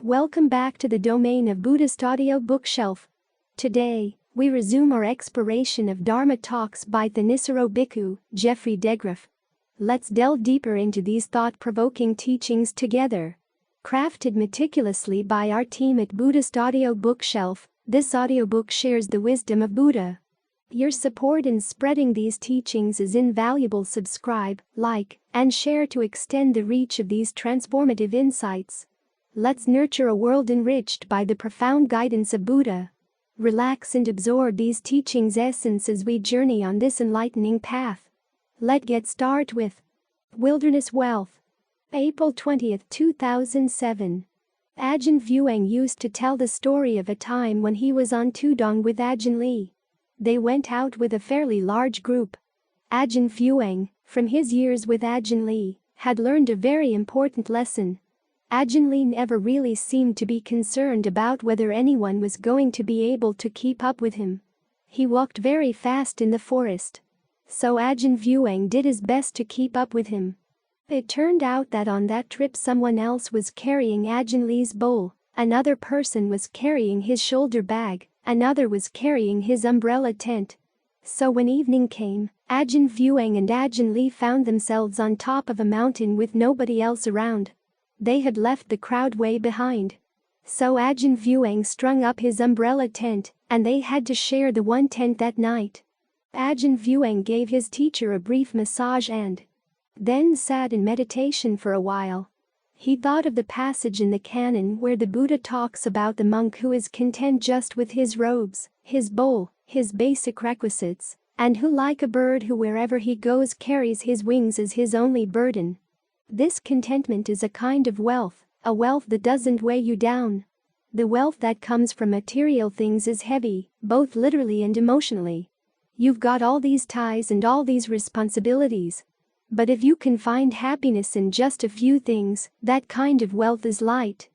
Welcome back to the domain of Buddhist Audio Bookshelf. Today, we resume our exploration of Dharma Talks by Thanissaro Bhikkhu, Geoffrey DeGraff. Let's delve deeper into these thought-provoking teachings together. Crafted meticulously by our team at Buddhist Audio Bookshelf, this audiobook shares the wisdom of Buddha. Your support in spreading these teachings is invaluable. Subscribe, like, and share to extend the reach of these transformative insights. Let's nurture a world enriched by the profound guidance of Buddha. Relax and absorb these teachings' essence as we journey on this enlightening path. Let's get started with Wilderness Wealth. April 20, 2007. Ajahn Fuang used to tell the story of a time when he was on Tudong with Ajahn Lee. They went out with a fairly large group. Ajahn Fuang, from his years with Ajahn Lee, had learned a very important lesson. Ajahn Lee never really seemed to be concerned about whether anyone was going to be able to keep up with him. He walked very fast in the forest. So Ajahn Fuang did his best to keep up with him. It turned out that on that trip someone else was carrying Ajahn Lee's bowl, another person was carrying his shoulder bag, another was carrying his umbrella tent. So when evening came, Ajahn Fuang and Ajahn Lee found themselves on top of a mountain with nobody else around. They had left the crowd way behind. So Ajahn Fuang strung up his umbrella tent, and they had to share the one tent that night. Ajahn Fuang gave his teacher a brief massage and then sat in meditation for a while. He thought of the passage in the canon where the Buddha talks about the monk who is content just with his robes, his bowl, his basic requisites, and who, like a bird who wherever he goes carries his wings as his only burden. This contentment is a kind of wealth, a wealth that doesn't weigh you down. The wealth that comes from material things is heavy, both literally and emotionally. You've got all these ties and all these responsibilities. But if you can find happiness in just a few things, that kind of wealth is light.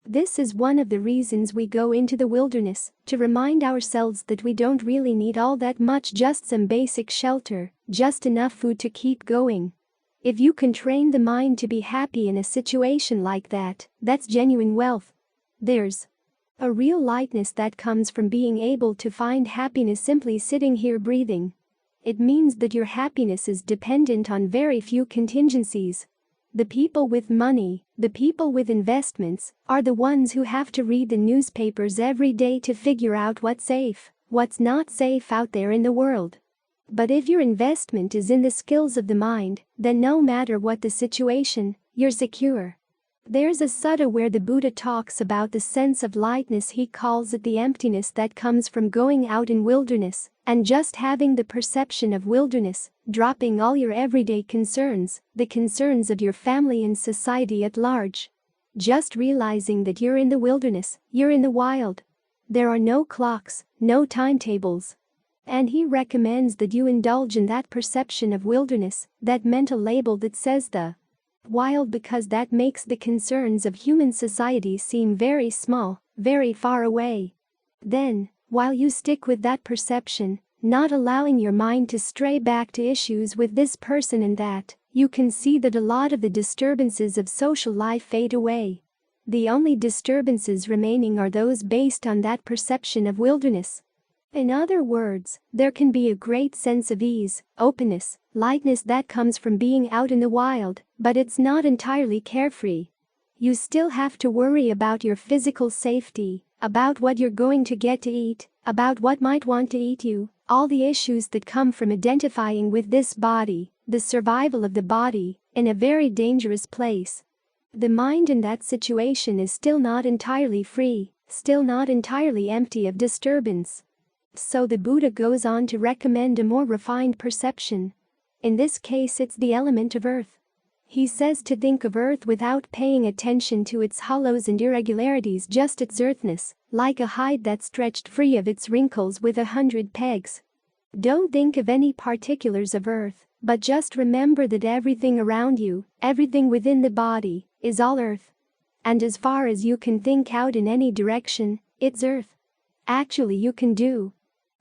This is one of the reasons we go into the wilderness, to remind ourselves that we don't really need all that much, just some basic shelter, just enough food to keep going. If you can train the mind to be happy in a situation like that, that's genuine wealth. There's a real lightness that comes from being able to find happiness simply sitting here breathing. It means that your happiness is dependent on very few contingencies. The people with money, the people with investments, are the ones who have to read the newspapers every day to figure out what's safe, what's not safe out there in the world. But if your investment is in the skills of the mind, then no matter what the situation, you're secure. There's a sutta where the Buddha talks about the sense of lightness. He calls it the emptiness that comes from going out in wilderness and just having the perception of wilderness, dropping all your everyday concerns, the concerns of your family and society at large. Just realizing that you're in the wilderness, you're in the wild. There are no clocks, no timetables. And he recommends that you indulge in that perception of wilderness, that mental label that says the wild, because that makes the concerns of human society seem very small, very far away. Then, while you stick with that perception, not allowing your mind to stray back to issues with this person and that, you can see that a lot of the disturbances of social life fade away. The only disturbances remaining are those based on that perception of wilderness. In other words, there can be a great sense of ease, openness, lightness that comes from being out in the wild, but it's not entirely carefree. You still have to worry about your physical safety, about what you're going to get to eat, about what might want to eat you, all the issues that come from identifying with this body, the survival of the body, in a very dangerous place. The mind in that situation is still not entirely free, still not entirely empty of disturbance. So the Buddha goes on to recommend a more refined perception. In this case, it's the element of earth. He says to think of earth without paying attention to its hollows and irregularities, just its earthness, like a hide that's stretched free of its wrinkles with 100 pegs. Don't think of any particulars of earth, but just remember that everything around you, everything within the body, is all earth. And as far as you can think out in any direction, it's earth. Actually, you can do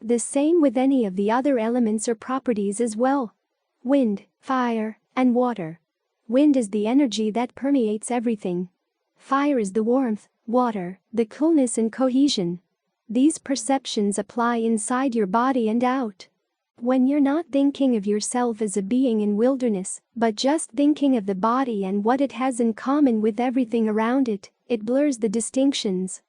the same with any of the other elements or properties as well. Wind, fire, and water. Wind is the energy that permeates everything. Fire is the warmth, water, the coolness and cohesion. These perceptions apply inside your body and out. When you're not thinking of yourself as a being in wilderness, but just thinking of the body and what it has in common with everything around it, it blurs the distinctions.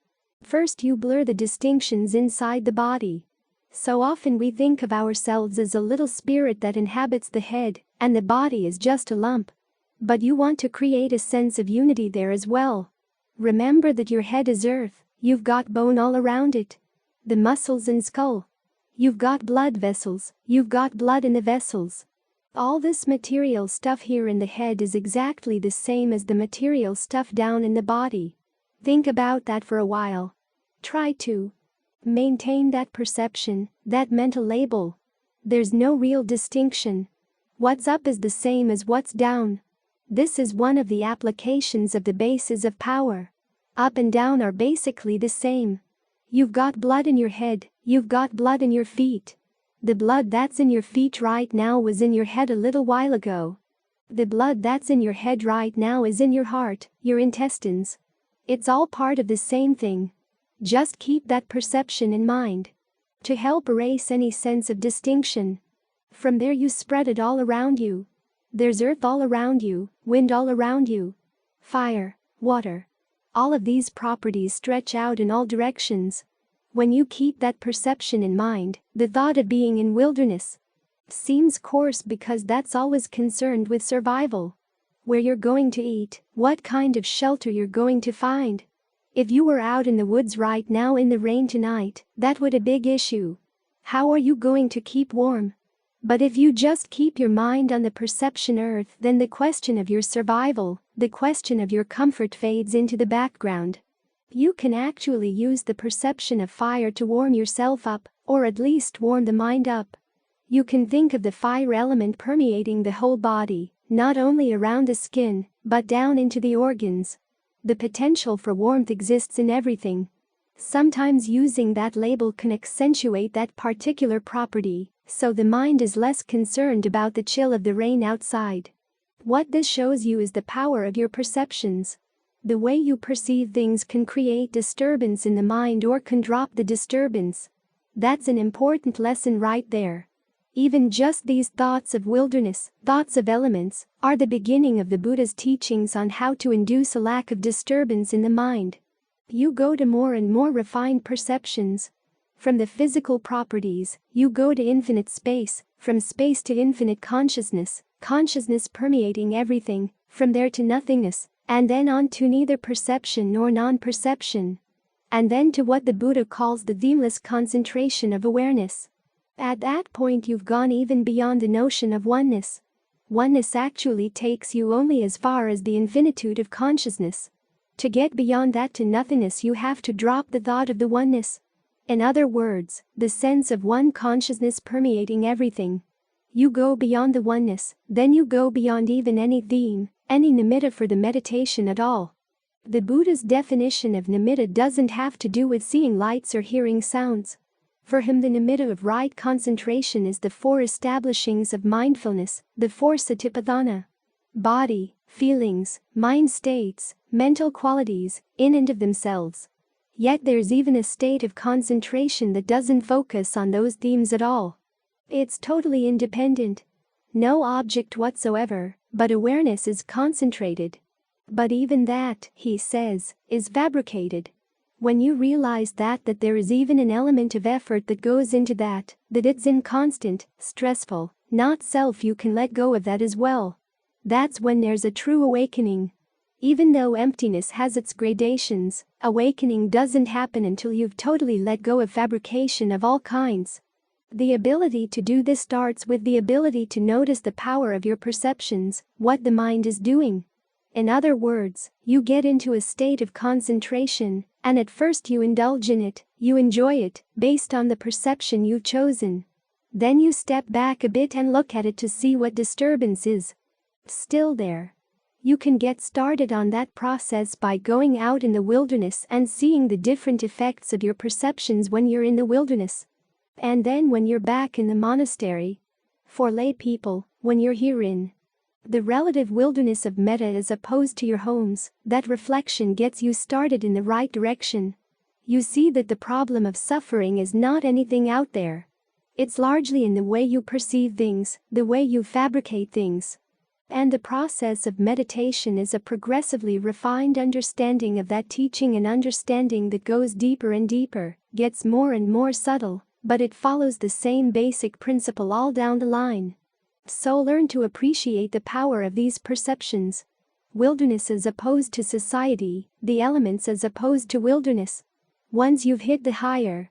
First, you blur the distinctions inside the body. So often we think of ourselves as a little spirit that inhabits the head, and the body is just a lump. But you want to create a sense of unity there as well. Remember that your head is earth, you've got bone all around it. The muscles and skull. You've got blood vessels, you've got blood in the vessels. All this material stuff here in the head is exactly the same as the material stuff down in the body. Think about that for a while. Try to maintain that perception, that mental label. There's no real distinction. What's up is the same as what's down. This is one of the applications of the bases of power. Up and down are basically the same. You've got blood in your head, you've got blood in your feet. The blood that's in your feet right now was in your head a little while ago. The blood that's in your head right now is in your heart, your intestines. It's all part of the same thing. Just keep that perception in mind. To help erase any sense of distinction. From there you spread it all around you. There's earth all around you, wind all around you. Fire, water. All of these properties stretch out in all directions. When you keep that perception in mind, the thought of being in wilderness seems coarse because that's always concerned with survival. Where you're going to eat, what kind of shelter you're going to find. If you were out in the woods right now in the rain tonight, that would be a big issue. How are you going to keep warm? But if you just keep your mind on the perception earth, then the question of your survival, the question of your comfort fades into the background. You can actually use the perception of fire to warm yourself up, or at least warm the mind up. You can think of the fire element permeating the whole body, not only around the skin, but down into the organs. The potential for warmth exists in everything. Sometimes using that label can accentuate that particular property, so the mind is less concerned about the chill of the rain outside. What this shows you is the power of your perceptions. The way you perceive things can create disturbance in the mind or can drop the disturbance. That's an important lesson right there. Even just these thoughts of wilderness, thoughts of elements, are the beginning of the Buddha's teachings on how to induce a lack of disturbance in the mind. You go to more and more refined perceptions. From the physical properties, you go to infinite space, from space to infinite consciousness, consciousness permeating everything, from there to nothingness, and then on to neither perception nor non-perception. And then to what the Buddha calls the themeless concentration of awareness. At that point you've gone even beyond the notion of oneness. Oneness actually takes you only as far as the infinitude of consciousness. To get beyond that to nothingness you have to drop the thought of the oneness. In other words, the sense of one consciousness permeating everything. You go beyond the oneness, then you go beyond even any theme, any nimitta for the meditation at all. The Buddha's definition of nimitta doesn't have to do with seeing lights or hearing sounds. For him the nimitta of right concentration is the four establishings of mindfulness, the four satipatthana. Body, feelings, mind states, mental qualities, in and of themselves. Yet there's even a state of concentration that doesn't focus on those themes at all. It's totally independent. No object whatsoever, but awareness is concentrated. But even that, he says, is fabricated. When you realize that there is even an element of effort that goes into that it's inconstant, stressful, not self, you can let go of that as well. That's when there's a true awakening. Even though emptiness has its gradations, awakening doesn't happen until you've totally let go of fabrication of all kinds. The ability to do this starts with the ability to notice the power of your perceptions, what the mind is doing. In other words, you get into a state of concentration, and at first you indulge in it, you enjoy it, based on the perception you've chosen. Then you step back a bit and look at it to see what disturbance is still there. You can get started on that process by going out in the wilderness and seeing the different effects of your perceptions when you're in the wilderness. And then when you're back in the monastery. For lay people, when you're here in The relative wilderness of metta as opposed to your homes, that reflection gets you started in the right direction. You see that the problem of suffering is not anything out there. It's largely in the way you perceive things, the way you fabricate things. And the process of meditation is a progressively refined understanding of that teaching, an understanding that goes deeper and deeper, gets more and more subtle, but it follows the same basic principle all down the line. So learn to appreciate the power of these perceptions. Wilderness as opposed to society, the elements as opposed to wilderness. Once you've hit the higher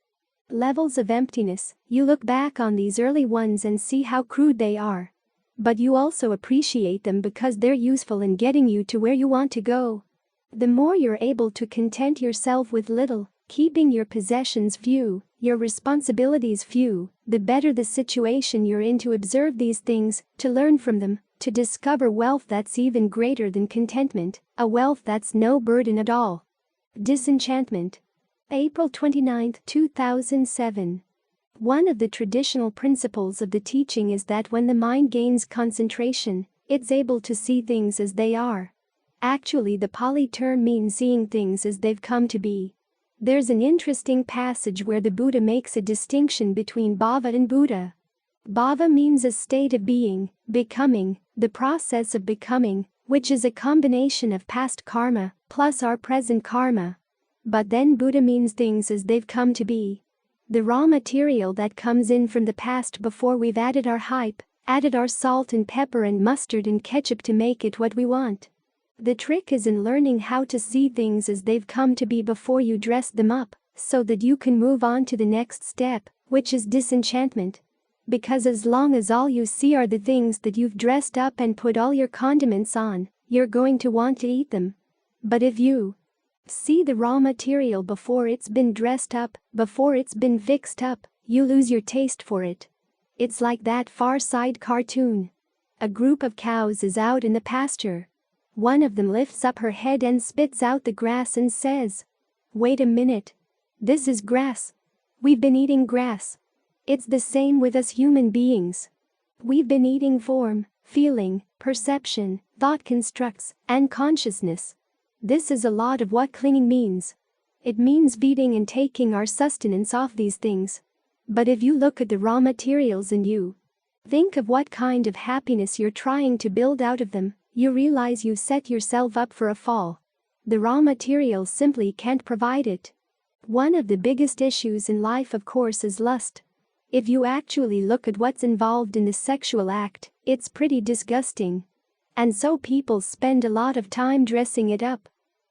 levels of emptiness, you look back on these early ones and see how crude they are. But you also appreciate them because they're useful in getting you to where you want to go. The more you're able to content yourself with little, keeping your possessions few, your responsibilities few, the better the situation you're in to observe these things, to learn from them, to discover wealth that's even greater than contentment, a wealth that's no burden at all. Disenchantment. April 29, 2007. One of the traditional principles of the teaching is that when the mind gains concentration, it's able to see things as they are. Actually, the Pali term means seeing things as they've come to be. There's an interesting passage where the Buddha makes a distinction between bhava and Buddha. Bhava means a state of being, becoming, the process of becoming, which is a combination of past karma plus our present karma. But then Buddha means things as they've come to be. The raw material that comes in from the past before we've added our hype, added our salt and pepper and mustard and ketchup to make it what we want. The trick is in learning how to see things as they've come to be before you dress them up, so that you can move on to the next step, which is disenchantment. Because as long as all you see are the things that you've dressed up and put all your condiments on, you're going to want to eat them. But if you see the raw material before it's been dressed up, before it's been fixed up, you lose your taste for it. It's like that Far Side cartoon. A group of cows is out in the pasture. One of them lifts up her head and spits out the grass and says, "Wait a minute. This is grass. We've been eating grass." It's the same with us human beings. We've been eating form, feeling, perception, thought constructs, and consciousness. This is a lot of what clinging means. It means beating and taking our sustenance off these things. But if you look at the raw materials and you think of what kind of happiness you're trying to build out of them, you realize you set yourself up for a fall. The raw materials simply can't provide it. One of the biggest issues in life, of course, is lust. If you actually look at what's involved in the sexual act, it's pretty disgusting. And so people spend a lot of time dressing it up.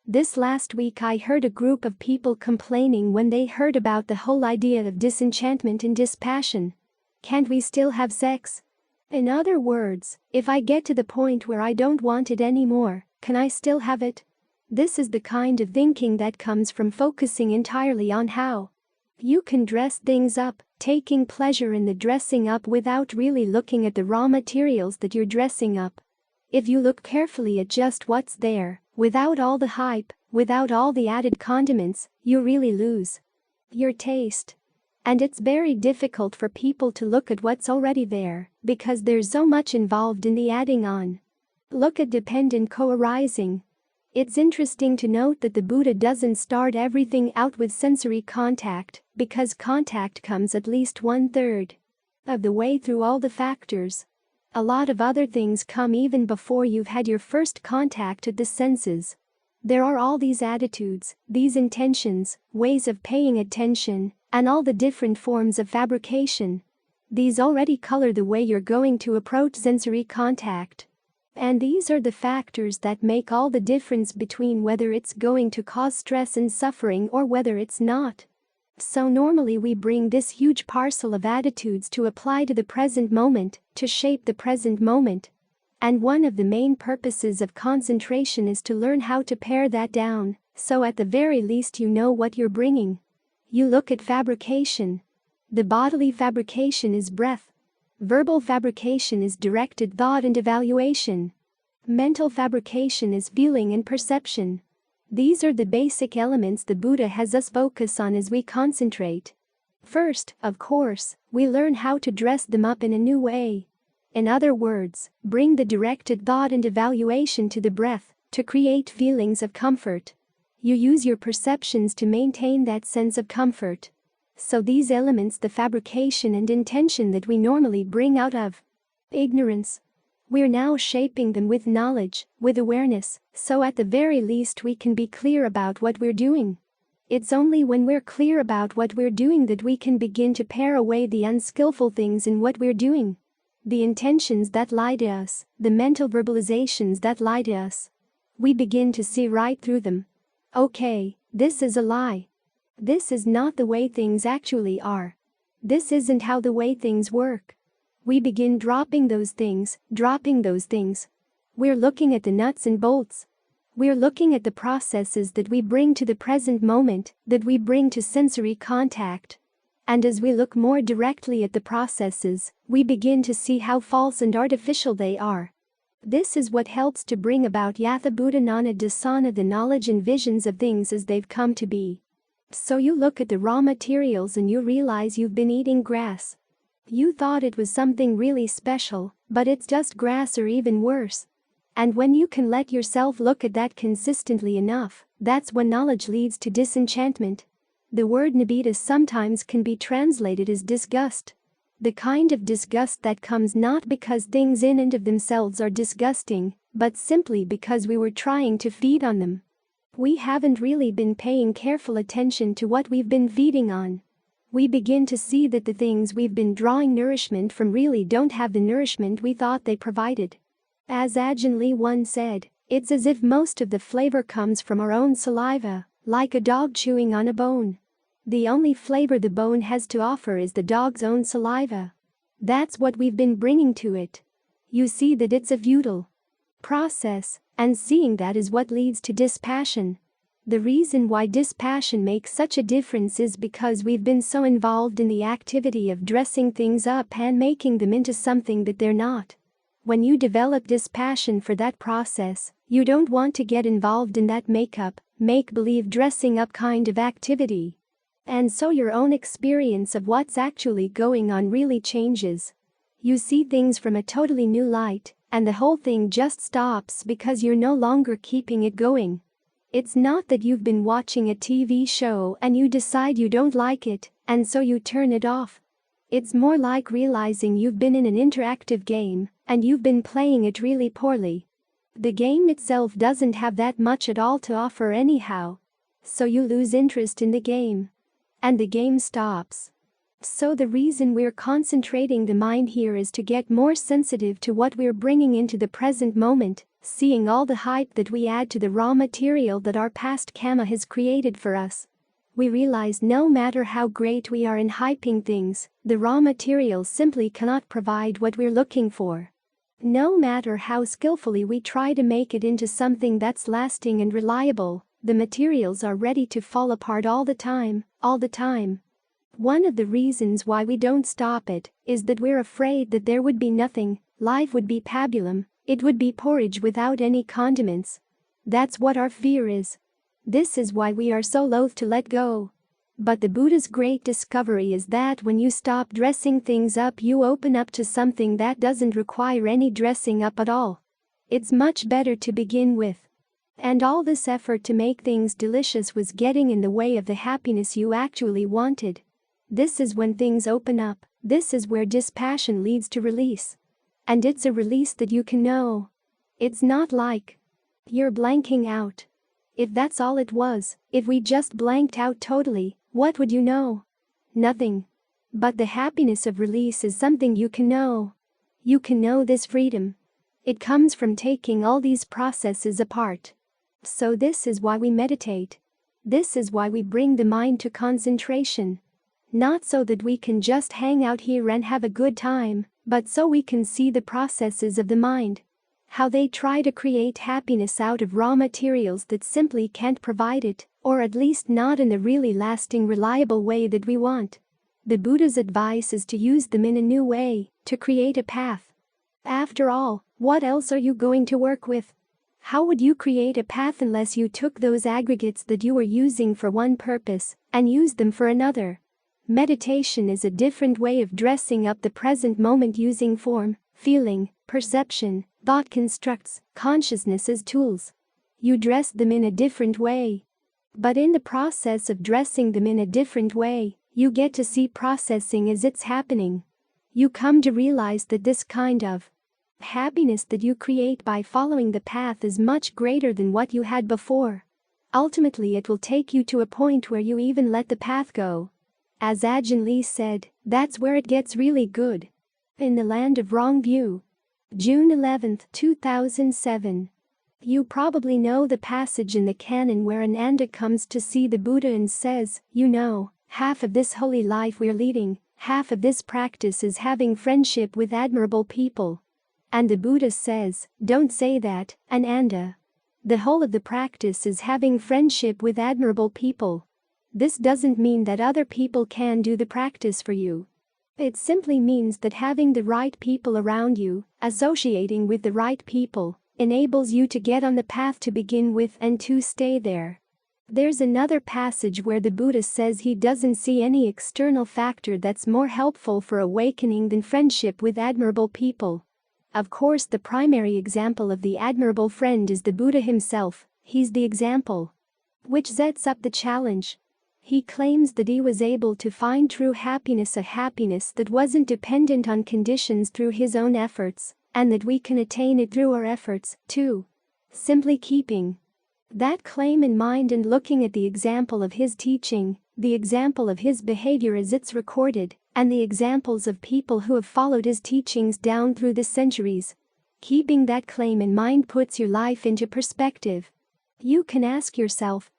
This last week I heard a group of people complaining when they heard about the whole idea of disenchantment and dispassion. Can't we still have sex? In other words, if I get to the point where I don't want it anymore, can I still have it? This is the kind of thinking that comes from focusing entirely on how you can dress things up, taking pleasure in the dressing up without really looking at the raw materials that you're dressing up. If you look carefully at just what's there, without all the hype, without all the added condiments, you really lose your taste. And it's very difficult for people to look at what's already there, because there's so much involved in the adding on. Look at dependent co-arising. It's interesting to note that the Buddha doesn't start everything out with sensory contact, because contact comes at least 1/3 of the way through all the factors. A lot of other things come even before you've had your first contact with the senses. There are all these attitudes, these intentions, ways of paying attention, and all the different forms of fabrication. These already color the way you're going to approach sensory contact. And these are the factors that make all the difference between whether it's going to cause stress and suffering or whether it's not. So normally we bring this huge parcel of attitudes to apply to the present moment, to shape the present moment. And one of the main purposes of concentration is to learn how to pare that down, so at the very least you know what you're bringing. You look at fabrication. The bodily fabrication is breath. Verbal fabrication is directed thought and evaluation. Mental fabrication is feeling and perception. These are the basic elements the Buddha has us focus on as we concentrate. First, of course, we learn how to dress them up in a new way. In other words, bring the directed thought and evaluation to the breath to create feelings of comfort. You use your perceptions to maintain that sense of comfort. So these elements, the fabrication and intention that we normally bring out of ignorance, we're now shaping them with knowledge, with awareness, so at the very least we can be clear about what we're doing. It's only when we're clear about what we're doing that we can begin to pare away the unskillful things in what we're doing. The intentions that lie to us, the mental verbalizations that lie to us. We begin to see right through them. Okay, this is a lie. This is not the way things actually are. This isn't how the way things work. We begin dropping those things. We're looking at the nuts and bolts. We're looking at the processes that we bring to the present moment, that we bring to sensory contact. And as we look more directly at the processes, we begin to see how false and artificial they are. This is what helps to bring about Yatha Buddhanana Dasana, the knowledge and visions of things as they've come to be. So you look at the raw materials and you realize you've been eating grass. You thought it was something really special, but it's just grass or even worse. And when you can let yourself look at that consistently enough, that's when knowledge leads to disenchantment. The word nibbida sometimes can be translated as disgust. The kind of disgust that comes not because things in and of themselves are disgusting, but simply because we were trying to feed on them. We haven't really been paying careful attention to what we've been feeding on. We begin to see that the things we've been drawing nourishment from really don't have the nourishment we thought they provided. As Ajahn Lee once said, it's as if most of the flavor comes from our own saliva, like a dog chewing on a bone. The only flavor the bone has to offer is the dog's own saliva. That's what we've been bringing to it. You see that it's a futile process, and seeing that is what leads to dispassion. The reason why dispassion makes such a difference is because we've been so involved in the activity of dressing things up and making them into something that they're not. When you develop dispassion for that process, you don't want to get involved in that makeup, make-believe dressing up kind of activity. And so your own experience of what's actually going on really changes. You see things from a totally new light, and the whole thing just stops because you're no longer keeping it going. It's not that you've been watching a TV show and you decide you don't like it, and so you turn it off. It's more like realizing you've been in an interactive game, and you've been playing it really poorly. The game itself doesn't have that much at all to offer anyhow. So you lose interest in the game. And the game stops. So the reason we're concentrating the mind here is to get more sensitive to what we're bringing into the present moment, seeing all the hype that we add to the raw material that our past karma has created for us. We realize no matter how great we are in hyping things, the raw material simply cannot provide what we're looking for. No matter how skillfully we try to make it into something that's lasting and reliable, the materials are ready to fall apart all the time. One of the reasons why we don't stop it is that we're afraid that there would be nothing, life would be pabulum, it would be porridge without any condiments. That's what our fear is. This is why we are so loath to let go. But the Buddha's great discovery is that when you stop dressing things up, you open up to something that doesn't require any dressing up at all. It's much better to begin with. And all this effort to make things delicious was getting in the way of the happiness you actually wanted. This is when things open up, this is where dispassion leads to release. And it's a release that you can know. It's not like you're blanking out. If that's all it was, if we just blanked out totally, what would you know? Nothing. But the happiness of release is something you can know. You can know this freedom. It comes from taking all these processes apart. So this is why we meditate. This is why we bring the mind to concentration. Not so that we can just hang out here and have a good time, but so we can see the processes of the mind. How they try to create happiness out of raw materials that simply can't provide it, or at least not in the really lasting, reliable way that we want. The Buddha's advice is to use them in a new way, to create a path. After all, what else are you going to work with? How would you create a path unless you took those aggregates that you were using for one purpose and used them for another? Meditation is a different way of dressing up the present moment using form, feeling, perception, thought constructs, consciousness as tools. You dress them in a different way. But in the process of dressing them in a different way, you get to see processing as it's happening. You come to realize that this kind of happiness that you create by following the path is much greater than what you had before. Ultimately, it will take you to a point where you even let the path go. As Ajahn Lee said, that's where it gets really good. In the Land of Wrong View. June 11, 2007. You probably know the passage in the canon where Ananda comes to see the Buddha and says, half of this holy life we're leading, half of this practice is having friendship with admirable people. And the Buddha says, don't say that, Ananda. The whole of the practice is having friendship with admirable people. This doesn't mean that other people can do the practice for you. It simply means that having the right people around you, associating with the right people, enables you to get on the path to begin with and to stay there. There's another passage where the Buddha says he doesn't see any external factor that's more helpful for awakening than friendship with admirable people. Of course, the primary example of the admirable friend is the Buddha himself. He's the example. Which sets up the challenge. He claims that he was able to find true happiness, a happiness that wasn't dependent on conditions, through his own efforts, and that we can attain it through our efforts, too. Simply keeping that claim in mind and looking at the example of his teaching, the example of his behavior as it's recorded, and the examples of people who have followed his teachings down through the centuries. Keeping that claim in mind puts your life into perspective. You can ask yourself,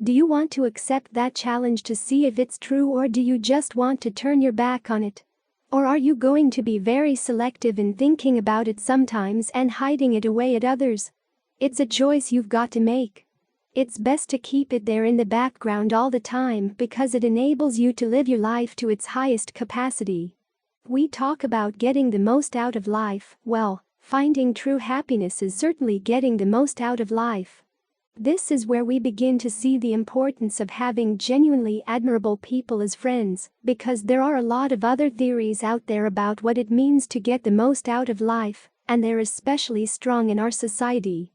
do you want to accept that challenge to see if it's true, or do you just want to turn your back on it? Or are you going to be very selective in thinking about it sometimes and hiding it away at others? It's a choice you've got to make. It's best to keep it there in the background all the time because it enables you to live your life to its highest capacity. We talk about getting the most out of life. Well, finding true happiness is certainly getting the most out of life. This is where we begin to see the importance of having genuinely admirable people as friends, because there are a lot of other theories out there about what it means to get the most out of life, and they're especially strong in our society.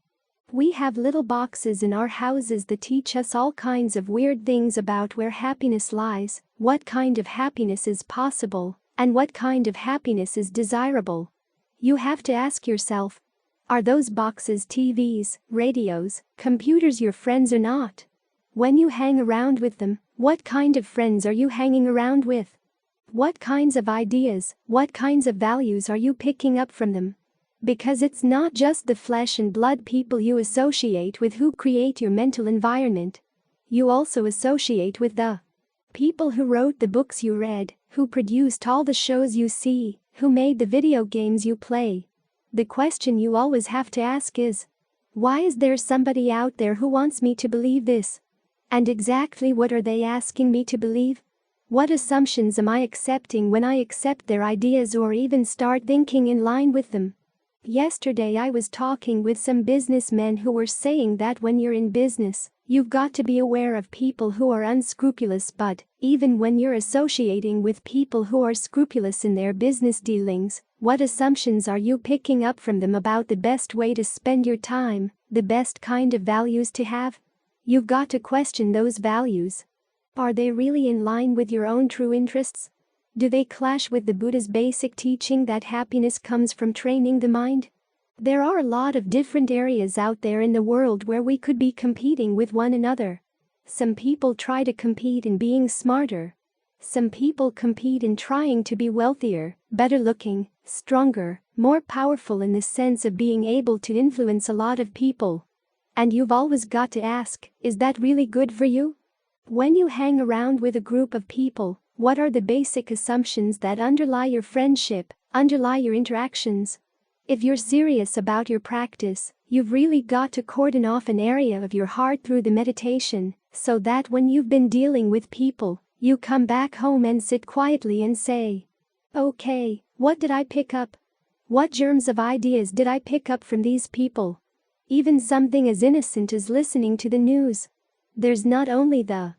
We have little boxes in our houses that teach us all kinds of weird things about where happiness lies, what kind of happiness is possible, and what kind of happiness is desirable. You have to ask yourself, are those boxes TVs, radios, computers your friends or not? When you hang around with them, what kind of friends are you hanging around with? What kinds of ideas, what kinds of values are you picking up from them? Because it's not just the flesh and blood people you associate with who create your mental environment. You also associate with the people who wrote the books you read, who produced all the shows you see, who made the video games you play. The question you always have to ask is, why is there somebody out there who wants me to believe this? And exactly what are they asking me to believe? What assumptions am I accepting when I accept their ideas or even start thinking in line with them? Yesterday I was talking with some businessmen who were saying that when you're in business, you've got to be aware of people who are unscrupulous, but even when you're associating with people who are scrupulous in their business dealings, what assumptions are you picking up from them about the best way to spend your time, the best kind of values to have? You've got to question those values. Are they really in line with your own true interests? Do they clash with the Buddha's basic teaching that happiness comes from training the mind? There are a lot of different areas out there in the world where we could be competing with one another. Some people try to compete in being smarter. Some people compete in trying to be wealthier, better looking, stronger, more powerful in the sense of being able to influence a lot of people. And you've always got to ask, is that really good for you? When you hang around with a group of people, what are the basic assumptions that underlie your friendship, underlie your interactions? If you're serious about your practice, you've really got to cordon off an area of your heart through the meditation, so that when you've been dealing with people, you come back home and sit quietly and say, okay, what did I pick up? What germs of ideas did I pick up from these people? Even something as innocent as listening to the news. There's not only the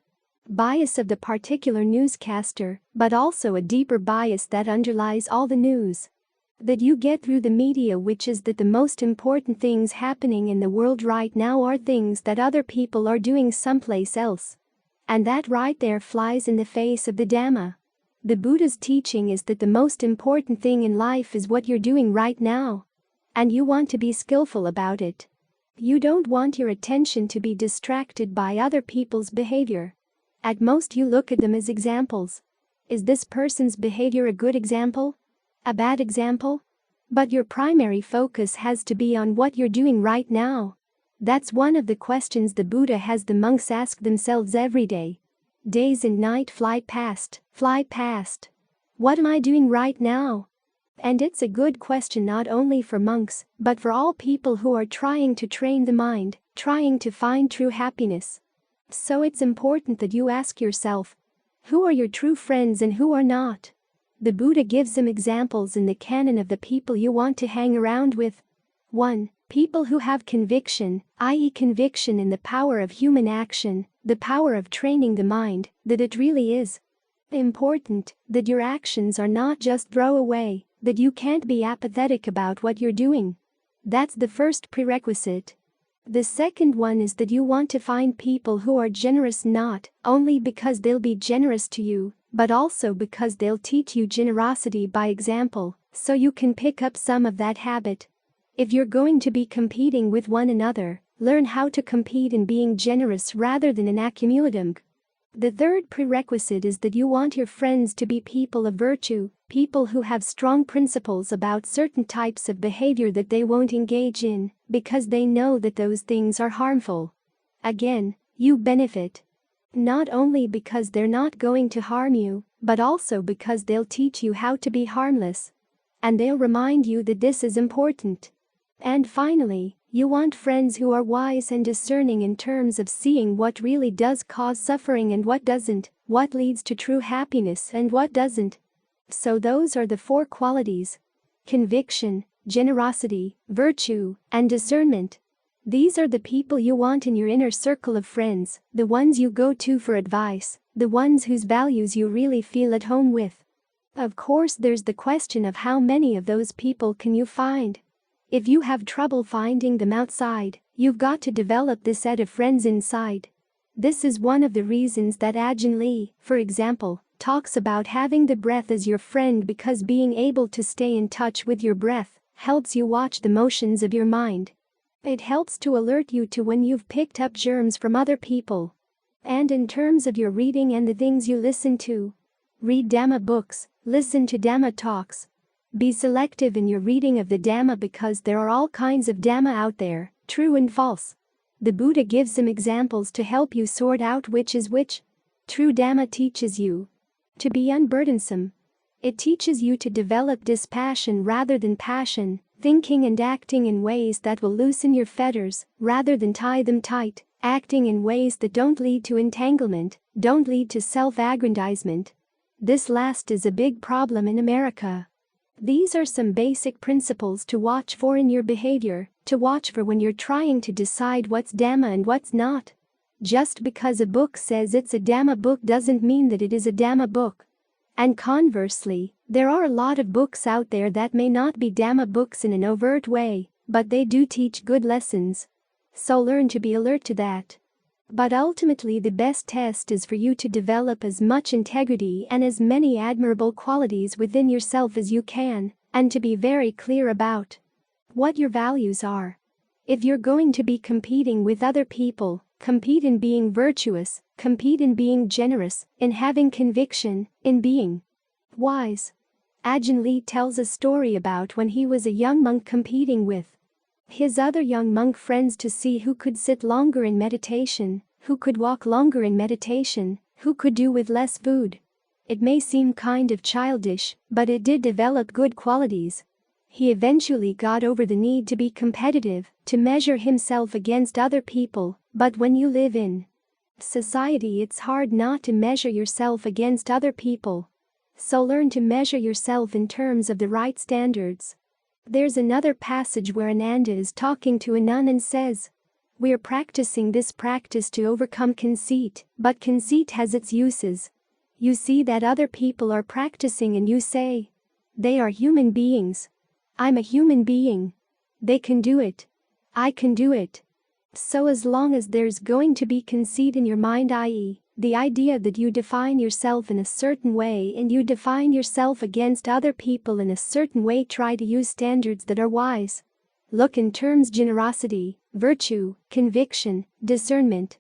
bias of the particular newscaster, but also a deeper bias that underlies all the news. that you get through the media, which is that the most important things happening in the world right now are things that other people are doing someplace else. And that right there flies in the face of the Dhamma. The Buddha's teaching is that the most important thing in life is what you're doing right now. And you want to be skillful about it. You don't want your attention to be distracted by other people's behavior. At most you look at them as examples. Is this person's behavior a good example? A bad example? But your primary focus has to be on what you're doing right now. That's one of the questions the Buddha has the monks ask themselves every day. Days and night fly past, fly past. What am I doing right now? And it's a good question not only for monks, but for all people who are trying to train the mind, trying to find true happiness. So it's important that you ask yourself, who are your true friends and who are not? The Buddha gives some examples in the canon of the people you want to hang around with. 1. People who have conviction, i.e. conviction in the power of human action, the power of training the mind, that it really is important, that your actions are not just throwaway, that you can't be apathetic about what you're doing. That's the first prerequisite. The second one is that you want to find people who are generous not only because they'll be generous to you, but also because they'll teach you generosity by example, so you can pick up some of that habit. If you're going to be competing with one another, learn how to compete in being generous rather than in accumulating. The third prerequisite is that you want your friends to be people of virtue, people who have strong principles about certain types of behavior that they won't engage in, because they know that those things are harmful. Again, you benefit. Not only because they're not going to harm you, but also because they'll teach you how to be harmless. And they'll remind you that this is important. And finally, you want friends who are wise and discerning in terms of seeing what really does cause suffering and what doesn't, what leads to true happiness and what doesn't. So those are the 4 qualities: conviction, generosity, virtue, and discernment. These are the people you want in your inner circle of friends, the ones you go to for advice, the ones whose values you really feel at home with. Of course, there's the question of how many of those people can you find. If you have trouble finding them outside, you've got to develop this set of friends inside. This is one of the reasons that Ajahn Lee, for example, talks about having the breath as your friend, because being able to stay in touch with your breath helps you watch the motions of your mind. It helps to alert you to when you've picked up germs from other people. And in terms of your reading and the things you listen to, read Dhamma books, listen to Dharma Talks. Be selective in your reading of the Dhamma, because there are all kinds of Dhamma out there, true and false. The Buddha gives some examples to help you sort out which is which. True Dhamma teaches you to be unburdensome. It teaches you to develop dispassion rather than passion, thinking and acting in ways that will loosen your fetters rather than tie them tight, acting in ways that don't lead to entanglement, don't lead to self-aggrandizement. This last is a big problem in America. These are some basic principles to watch for in your behavior, to watch for when you're trying to decide what's Dhamma and what's not. Just because a book says it's a Dhamma book doesn't mean that it is a Dhamma book. And conversely, there are a lot of books out there that may not be Dhamma books in an overt way, but they do teach good lessons. So learn to be alert to that. But ultimately, the best test is for you to develop as much integrity and as many admirable qualities within yourself as you can, and to be very clear about what your values are. If you're going to be competing with other people, compete in being virtuous, compete in being generous, in having conviction, in being wise. Ajahn Lee tells a story about when he was a young monk competing with his other young monk friends to see who could sit longer in meditation, who could walk longer in meditation, who could do with less food. It may seem kind of childish, but it did develop good qualities. He eventually got over the need to be competitive, to measure himself against other people, but when you live in society, it's hard not to measure yourself against other people. So learn to measure yourself in terms of the right standards. There's another passage where Ananda is talking to a nun and says, "We're practicing this practice to overcome conceit, but conceit has its uses. You see that other people are practicing and you say, they are human beings. I'm a human being. They can do it. I can do it. So as long as there's going to be conceit in your mind, i.e., the idea that you define yourself in a certain way and you define yourself against other people in a certain way, try to use standards that are wise. Look in terms generosity, virtue, conviction, discernment.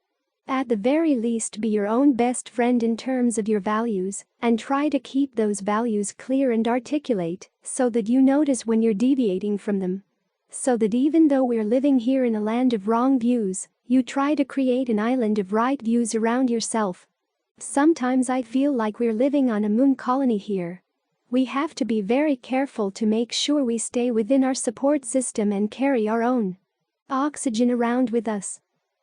At the very least, be your own best friend in terms of your values, and try to keep those values clear and articulate, so that you notice when you're deviating from them. So that even though we're living here in a land of wrong views, you try to create an island of right views around yourself. Sometimes I feel like we're living on a moon colony here. We have to be very careful to make sure we stay within our support system and carry our own oxygen around with us.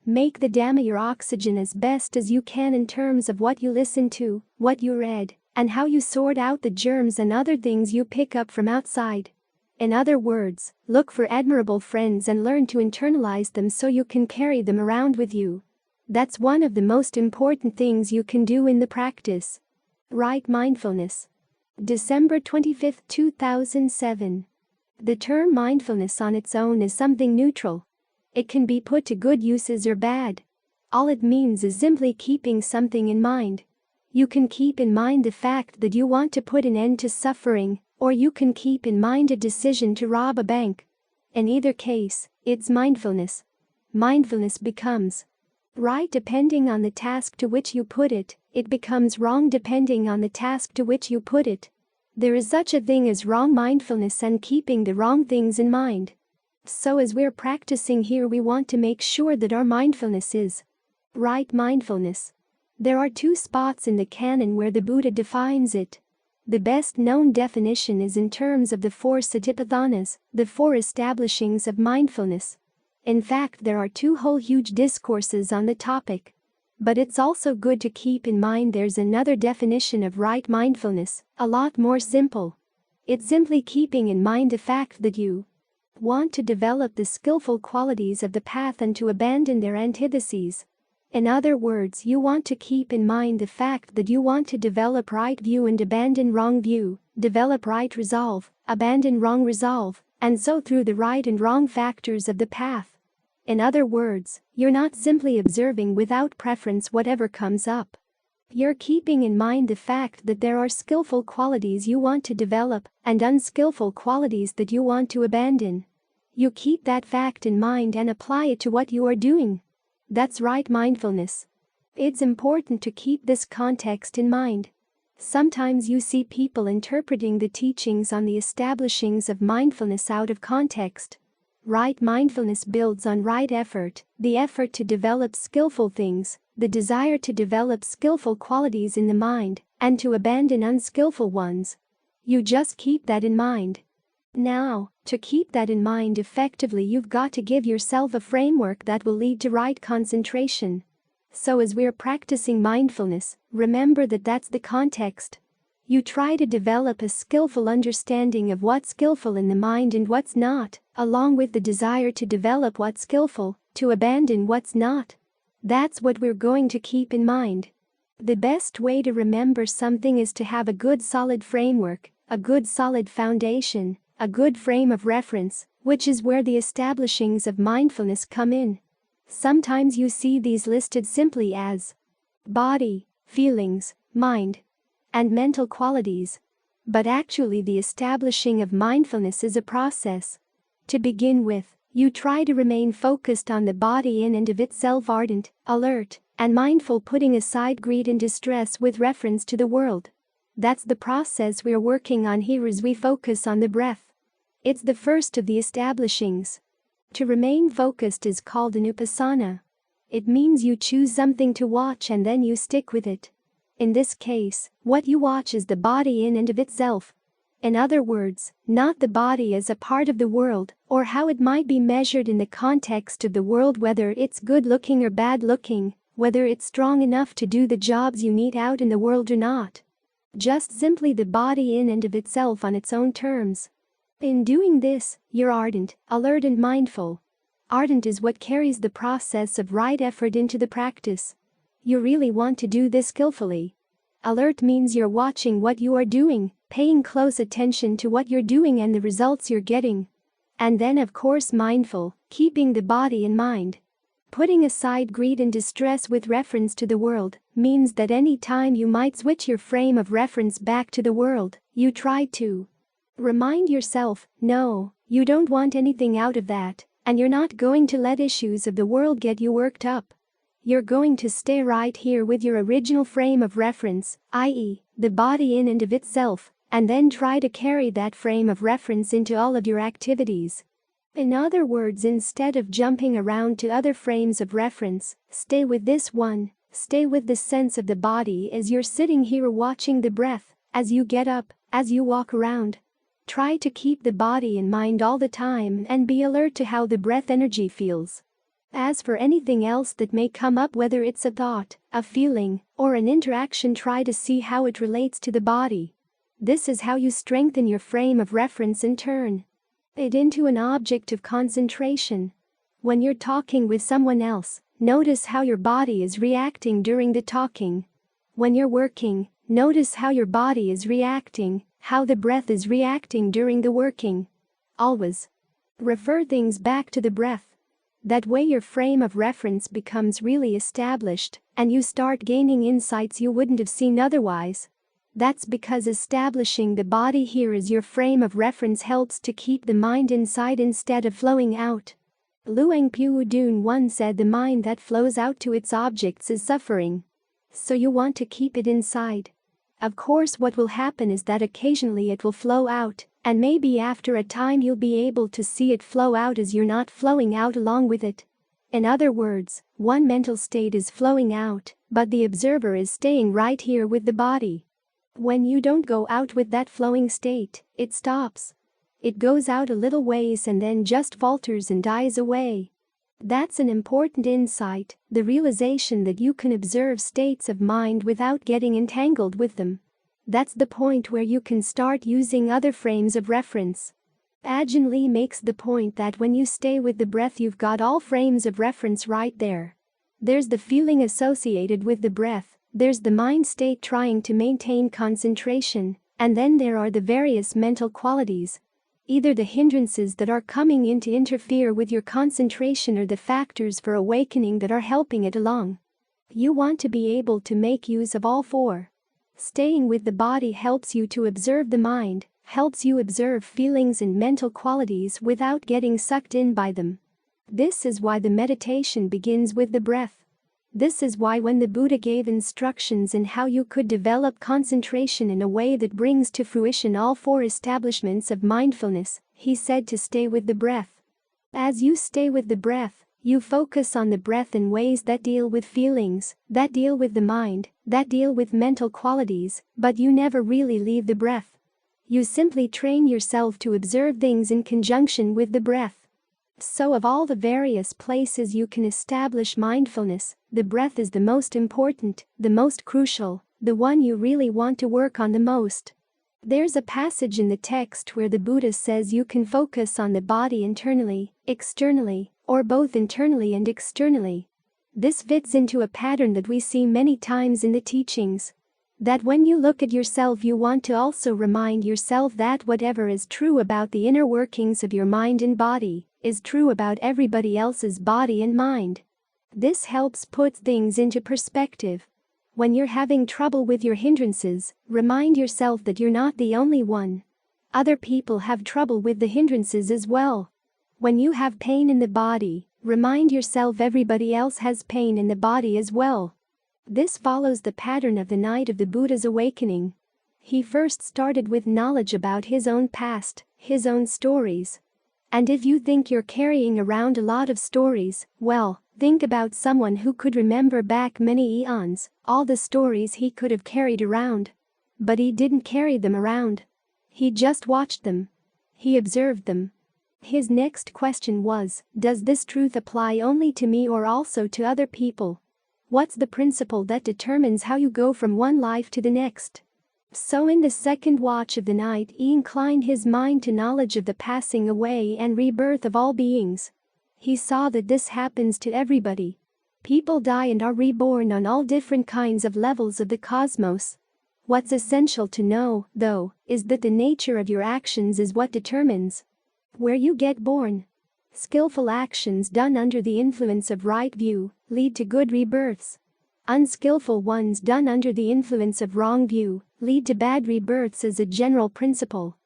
Make the Dhamma your oxygen as best as you can in terms of what you listen to, what you read, and how you sort out the germs and other things you pick up from outside. In other words, look for admirable friends and learn to internalize them so you can carry them around with you. That's one of the most important things you can do in the practice. Right mindfulness. December 25, 2007. The term mindfulness on its own is something neutral. It can be put to good uses or bad. All it means is simply keeping something in mind. You can keep in mind the fact that you want to put an end to suffering, or you can keep in mind a decision to rob a bank. In either case, it's mindfulness. Mindfulness becomes right depending on the task to which you put it, it becomes wrong depending on the task to which you put it. There is such a thing as wrong mindfulness and keeping the wrong things in mind. So as we're practicing here, we want to make sure that our mindfulness is right mindfulness. There are two spots in the canon where the Buddha defines it. The best known definition is in terms of the four satipathanas, the four establishings of mindfulness. In fact, there are two whole huge discourses on the topic. But it's also good to keep in mind there's another definition of right mindfulness, a lot more simple. It's simply keeping in mind the fact that you want to develop the skillful qualities of the path and to abandon their antitheses. In other words, you want to keep in mind the fact that you want to develop right view and abandon wrong view, develop right resolve, abandon wrong resolve, and so through the right and wrong factors of the path. In other words, you're not simply observing without preference whatever comes up. You're keeping in mind the fact that there are skillful qualities you want to develop and unskillful qualities that you want to abandon. You keep that fact in mind and apply it to what you are doing. That's right mindfulness. It's important to keep this context in mind. Sometimes you see people interpreting the teachings on the establishings of mindfulness out of context. Right mindfulness builds on right effort, the effort to develop skillful things, the desire to develop skillful qualities in the mind, and to abandon unskillful ones. You just keep that in mind. Now, to keep that in mind effectively, you've got to give yourself a framework that will lead to right concentration. So as we're practicing mindfulness, remember that that's the context. You try to develop a skillful understanding of what's skillful in the mind and what's not, along with the desire to develop what's skillful, to abandon what's not. That's what we're going to keep in mind. The best way to remember something is to have a good solid framework, a good solid foundation, a good frame of reference, which is where the establishings of mindfulness come in. Sometimes you see these listed simply as body, feelings, mind, and mental qualities. But actually the establishing of mindfulness is a process. To begin with, you try to remain focused on the body in and of itself, ardent, alert, and mindful, putting aside greed and distress with reference to the world. That's the process we're working on here as we focus on the breath. It's the first of the establishings. To remain focused is called an upasana. It means you choose something to watch and then you stick with it. In this case, what you watch is the body in and of itself. In other words, not the body as a part of the world, or how it might be measured in the context of the world, whether it's good looking or bad looking, whether it's strong enough to do the jobs you need out in the world or not. Just simply the body in and of itself on its own terms. In doing this, you're ardent, alert and mindful. Ardent is what carries the process of right effort into the practice. You really want to do this skillfully. Alert means you're watching what you are doing, paying close attention to what you're doing and the results you're getting. And then of course mindful, keeping the body in mind. Putting aside greed and distress with reference to the world means that any time you might switch your frame of reference back to the world, you try to remind yourself, no, you don't want anything out of that, and you're not going to let issues of the world get you worked up. You're going to stay right here with your original frame of reference, i.e., the body in and of itself, and then try to carry that frame of reference into all of your activities. In other words, instead of jumping around to other frames of reference, stay with this one, stay with the sense of the body as you're sitting here watching the breath, as you get up, as you walk around. Try to keep the body in mind all the time and be alert to how the breath energy feels. As for anything else that may come up, whether it's a thought, a feeling, or an interaction, try to see how it relates to the body. This is how you strengthen your frame of reference and turn it into an object of concentration. When you're talking with someone else, notice how your body is reacting during the talking. When you're working, notice how your body is reacting, how the breath is reacting during the working. Always refer things back to the breath. That way your frame of reference becomes really established, and you start gaining insights you wouldn't have seen otherwise. That's because establishing the body here as your frame of reference helps to keep the mind inside instead of flowing out. Luang Pu Dun once said the mind that flows out to its objects is suffering. So you want to keep it inside. Of course, what will happen is that occasionally it will flow out, and maybe after a time you'll be able to see it flow out as you're not flowing out along with it. In other words, one mental state is flowing out, but the observer is staying right here with the body. When you don't go out with that flowing state, it stops. It goes out a little ways and then just falters and dies away. That's an important insight, the realization that you can observe states of mind without getting entangled with them. That's the point where you can start using other frames of reference. Ajahn Lee makes the point that when you stay with the breath, you've got all frames of reference right there. There's the feeling associated with the breath. There's the mind state trying to maintain concentration, and then there are the various mental qualities. Either the hindrances that are coming in to interfere with your concentration or the factors for awakening that are helping it along. You want to be able to make use of all four. Staying with the body helps you to observe the mind, helps you observe feelings and mental qualities without getting sucked in by them. This is why the meditation begins with the breath. This is why when the Buddha gave instructions in how you could develop concentration in a way that brings to fruition all four establishments of mindfulness, he said to stay with the breath. As you stay with the breath, you focus on the breath in ways that deal with feelings, that deal with the mind, that deal with mental qualities, but you never really leave the breath. You simply train yourself to observe things in conjunction with the breath. So of all the various places you can establish mindfulness, the breath is the most important, the most crucial, the one you really want to work on the most. There's a passage in the text where the Buddha says you can focus on the body internally, externally, or both internally and externally. This fits into a pattern that we see many times in the teachings. That when you look at yourself, you want to also remind yourself that whatever is true about the inner workings of your mind and body is true about everybody else's body and mind. This helps put things into perspective. When you're having trouble with your hindrances, remind yourself that you're not the only one. Other people have trouble with the hindrances as well. When you have pain in the body, remind yourself everybody else has pain in the body as well. This follows the pattern of the night of the Buddha's awakening. He first started with knowledge about his own past, his own stories. And if you think you're carrying around a lot of stories, well, think about someone who could remember back many eons, all the stories he could have carried around. But he didn't carry them around. He just watched them. He observed them. His next question was, does this truth apply only to me or also to other people? What's the principle that determines how you go from one life to the next? So in the second watch of the night, he inclined his mind to knowledge of the passing away and rebirth of all beings. He saw that this happens to everybody. People die and are reborn on all different kinds of levels of the cosmos. What's essential to know, though, is that the nature of your actions is what determines where you get born. Skillful actions done under the influence of right view lead to good rebirths. Unskillful ones done under the influence of wrong view lead to bad rebirths as a general principle.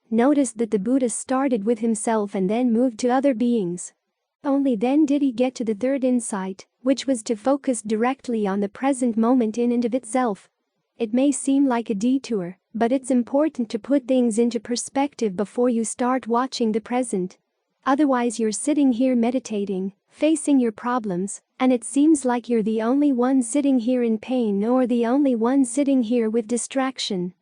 Notice that the Buddha started with himself and then moved to other beings. Only then did he get to the third insight, which was to focus directly on the present moment in and of itself. It may seem like a detour, but it's important to put things into perspective before you start watching the present. Otherwise you're sitting here meditating, facing your problems, and it seems like you're the only one sitting here in pain or the only one sitting here with distraction.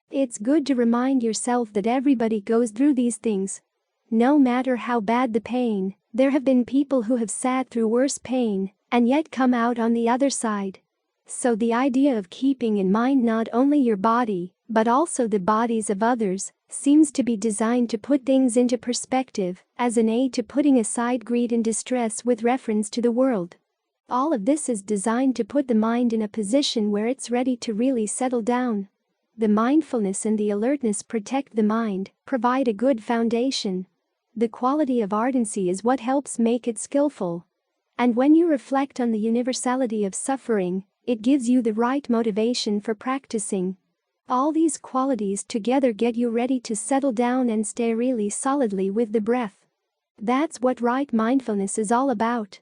It's good to remind yourself that everybody goes through these things. No matter how bad the pain, there have been people who have sat through worse pain and yet come out on the other side. So the idea of keeping in mind not only your body, but also the bodies of others, seems to be designed to put things into perspective, as an aid to putting aside greed and distress with reference to the world. All of this is designed to put the mind in a position where it's ready to really settle down. The mindfulness and the alertness protect the mind, provide a good foundation. The quality of ardency is what helps make it skillful. And when you reflect on the universality of suffering, it gives you the right motivation for practicing. All these qualities together get you ready to settle down and stay really solidly with the breath. That's what right mindfulness is all about.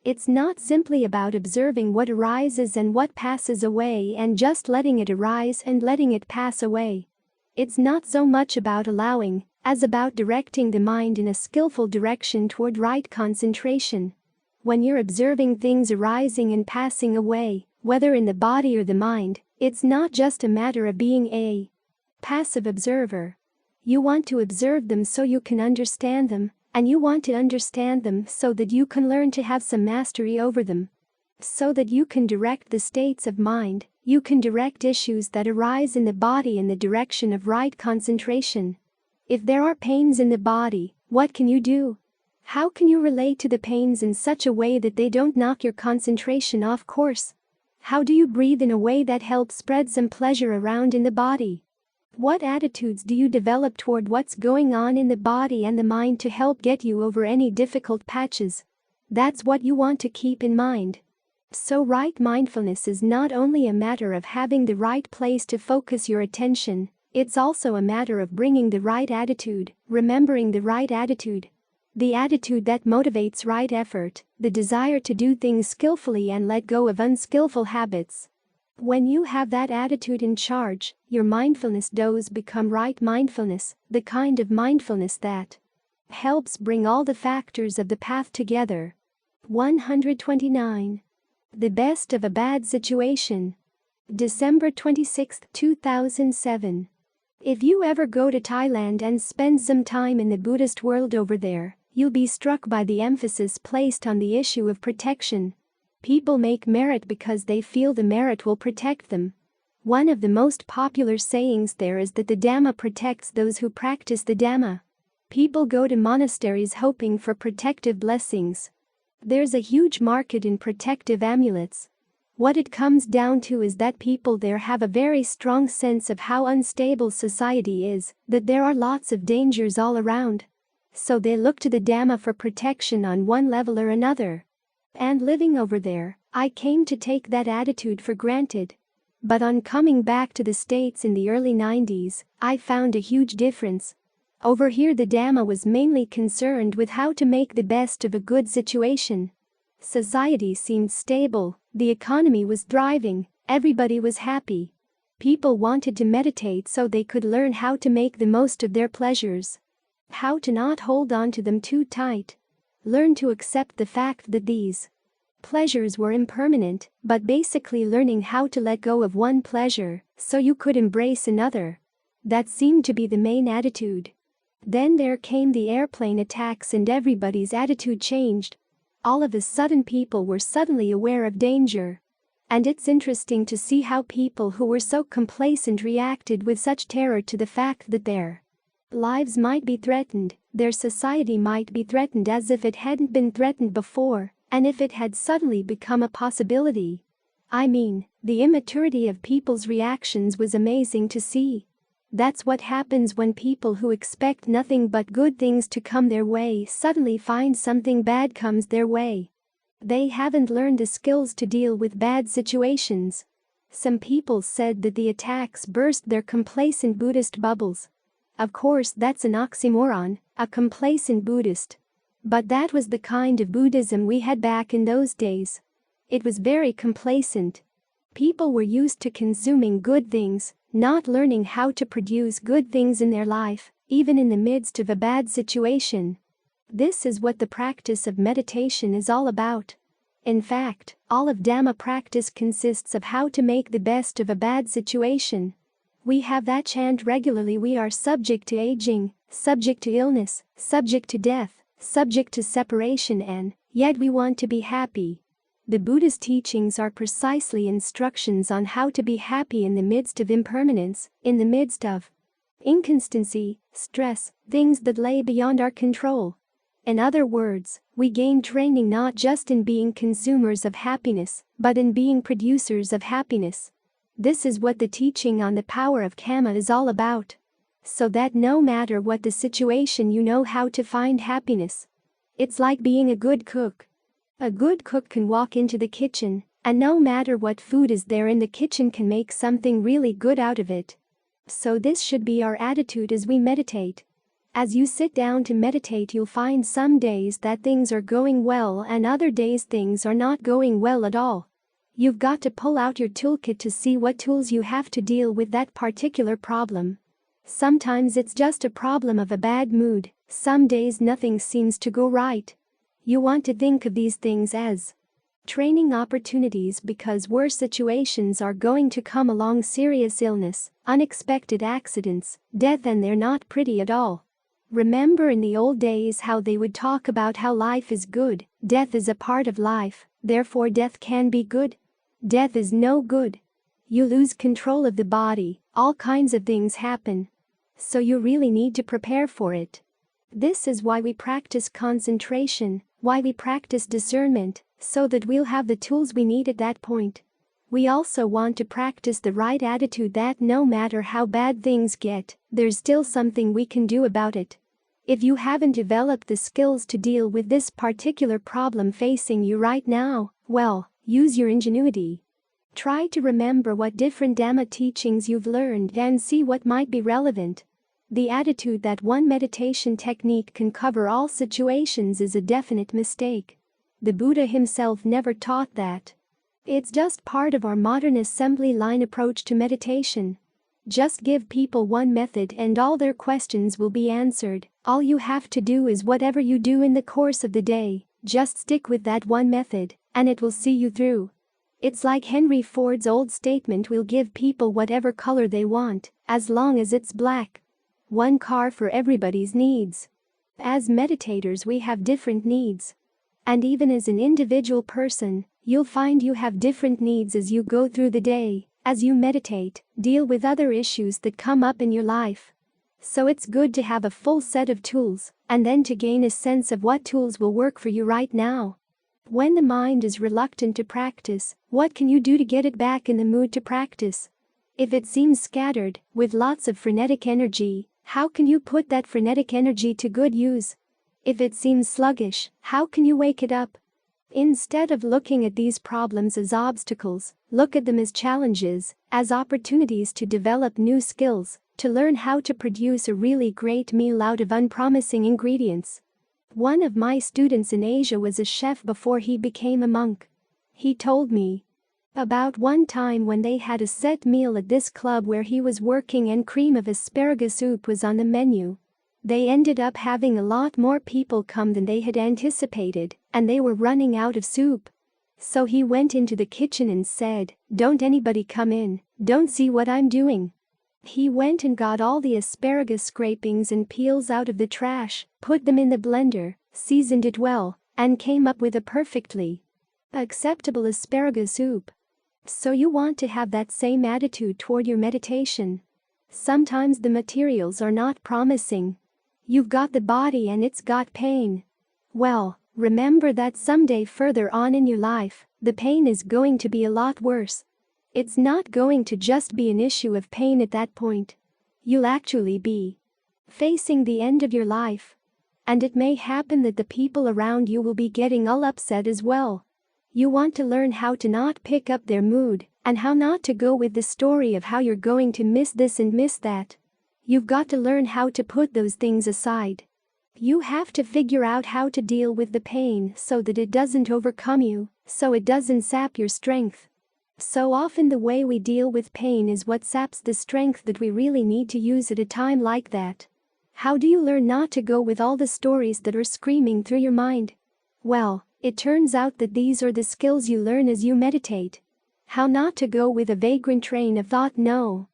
It's not simply about observing what arises and what passes away and just letting it arise and letting it pass away. It's not so much about allowing, as about directing the mind in a skillful direction toward right concentration. When you're observing things arising and passing away, whether in the body or the mind, it's not just a matter of being a passive observer. You want to observe them so you can understand them, and you want to understand them so that you can learn to have some mastery over them. So that you can direct the states of mind, you can direct issues that arise in the body in the direction of right concentration. If there are pains in the body, what can you do? How can you relate to the pains in such a way that they don't knock your concentration off course? How do you breathe in a way that helps spread some pleasure around in the body? What attitudes do you develop toward what's going on in the body and the mind to help get you over any difficult patches? That's what you want to keep in mind. So right mindfulness is not only a matter of having the right place to focus your attention, it's also a matter of bringing the right attitude, remembering the right attitude. The attitude that motivates right effort, the desire to do things skillfully and let go of unskillful habits. When you have that attitude in charge, your mindfulness does become right mindfulness, the kind of mindfulness that helps bring all the factors of the path together. 129. The best of a bad situation. December 26, 2007. If you ever go to Thailand and spend some time in the Buddhist world over there, you'll be struck by the emphasis placed on the issue of protection. People make merit because they feel the merit will protect them. One of the most popular sayings there is that the Dhamma protects those who practice the Dhamma. People go to monasteries hoping for protective blessings. There's a huge market in protective amulets. What it comes down to is that people there have a very strong sense of how unstable society is, that there are lots of dangers all around. So they look to the Dhamma for protection on one level or another. And living over there, I came to take that attitude for granted. But on coming back to the States in the early 90s, I found a huge difference. Over here the Dhamma was mainly concerned with how to make the best of a good situation. Society seemed stable, the economy was thriving, everybody was happy. People wanted to meditate so they could learn how to make the most of their pleasures. How to not hold on to them too tight. Learn to accept the fact that these pleasures were impermanent, but basically learning how to let go of one pleasure so you could embrace another. That seemed to be the main attitude. Then there came the airplane attacks and everybody's attitude changed. All of a sudden people were suddenly aware of danger. And it's interesting to see how people who were so complacent reacted with such terror to the fact that their lives might be threatened, their society might be threatened as if it hadn't been threatened before, and if it had suddenly become a possibility. I mean, The immaturity of people's reactions was amazing to see. That's what happens when people who expect nothing but good things to come their way suddenly find something bad comes their way. They haven't learned the skills to deal with bad situations. Some people said that the attacks burst their complacent Buddhist bubbles. Of course, that's an oxymoron, a complacent Buddhist. But that was the kind of Buddhism we had back in those days. It was very complacent. People were used to consuming good things, not learning how to produce good things in their life, even in the midst of a bad situation. This is what the practice of meditation is all about. In fact, all of Dhamma practice consists of how to make the best of a bad situation. We have that chant regularly. We are subject to aging, subject to illness, subject to death, subject to separation, and yet we want to be happy. The Buddhist teachings are precisely instructions on how to be happy in the midst of impermanence, in the midst of inconstancy, stress, things that lay beyond our control. In other words, we gain training not just in being consumers of happiness, but in being producers of happiness. This is what the teaching on the power of karma is all about. So that no matter what the situation, you know how to find happiness. It's like being a good cook. A good cook can walk into the kitchen, and no matter what food is there in the kitchen can make something really good out of it. So this should be our attitude as we meditate. As you sit down to meditate, you'll find some days that things are going well and other days things are not going well at all. You've got to pull out your toolkit to see what tools you have to deal with that particular problem. Sometimes it's just a problem of a bad mood, some days nothing seems to go right. You want to think of these things as training opportunities because worse situations are going to come along: serious illness, unexpected accidents, death, and they're not pretty at all. Remember in the old days how they would talk about how life is good, death is a part of life, therefore death can be good. Death is no good. You lose control of the body, all kinds of things happen. So you really need to prepare for it. This is why we practice concentration, why we practice discernment, so that we'll have the tools we need at that point. We also want to practice the right attitude that no matter how bad things get, there's still something we can do about it. If you haven't developed the skills to deal with this particular problem facing you right now, well, use your ingenuity. Try to remember what different Dhamma teachings you've learned and see what might be relevant. The attitude that one meditation technique can cover all situations is a definite mistake. The Buddha himself never taught that. It's just part of our modern assembly line approach to meditation. Just give people one method and all their questions will be answered. All you have to do is whatever you do in the course of the day, just stick with that one method, and it will see you through. It's like Henry Ford's old statement: we'll give people whatever color they want, as long as it's black. One car for everybody's needs. As meditators, we have different needs. And even as an individual person, you'll find you have different needs as you go through the day, as you meditate, deal with other issues that come up in your life. So it's good to have a full set of tools, and then to gain a sense of what tools will work for you right now. When the mind is reluctant to practice, what can you do to get it back in the mood to practice? If it seems scattered, with lots of frenetic energy, how can you put that frenetic energy to good use? If it seems sluggish, how can you wake it up? Instead of looking at these problems as obstacles, look at them as challenges, as opportunities to develop new skills, to learn how to produce a really great meal out of unpromising ingredients. One of my students in Asia was a chef before he became a monk. He told me about one time when they had a set meal at this club where he was working and cream of asparagus soup was on the menu. They ended up having a lot more people come than they had anticipated, and they were running out of soup. So he went into the kitchen and said, "Don't anybody come in, don't see what I'm doing." He went and got all the asparagus scrapings and peels out of the trash, put them in the blender, seasoned it well, and came up with a perfectly acceptable asparagus soup. So you want to have that same attitude toward your meditation. Sometimes the materials are not promising. You've got the body and it's got pain. Well, remember that someday further on in your life, the pain is going to be a lot worse. It's not going to just be an issue of pain at that point. You'll actually be facing the end of your life. And it may happen that the people around you will be getting all upset as well. You want to learn how to not pick up their mood and how not to go with the story of how you're going to miss this and miss that. You've got to learn how to put those things aside. You have to figure out how to deal with the pain so that it doesn't overcome you, so it doesn't sap your strength. So often the way we deal with pain is what saps the strength that we really need to use at a time like that. How do you learn not to go with all the stories that are screaming through your mind? Well, it turns out that these are the skills you learn as you meditate. How not to go with a vagrant train of thought, no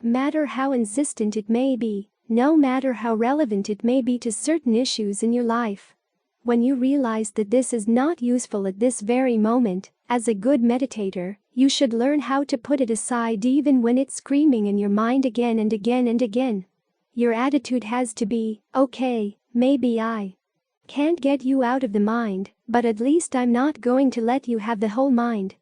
matter how insistent it may be, no matter how relevant it may be to certain issues in your life. When you realize that this is not useful at this very moment, as a good meditator, you should learn how to put it aside even when it's screaming in your mind again and again and again. Your attitude has to be, okay, maybe I can't get you out of the mind, but at least I'm not going to let you have the whole mind.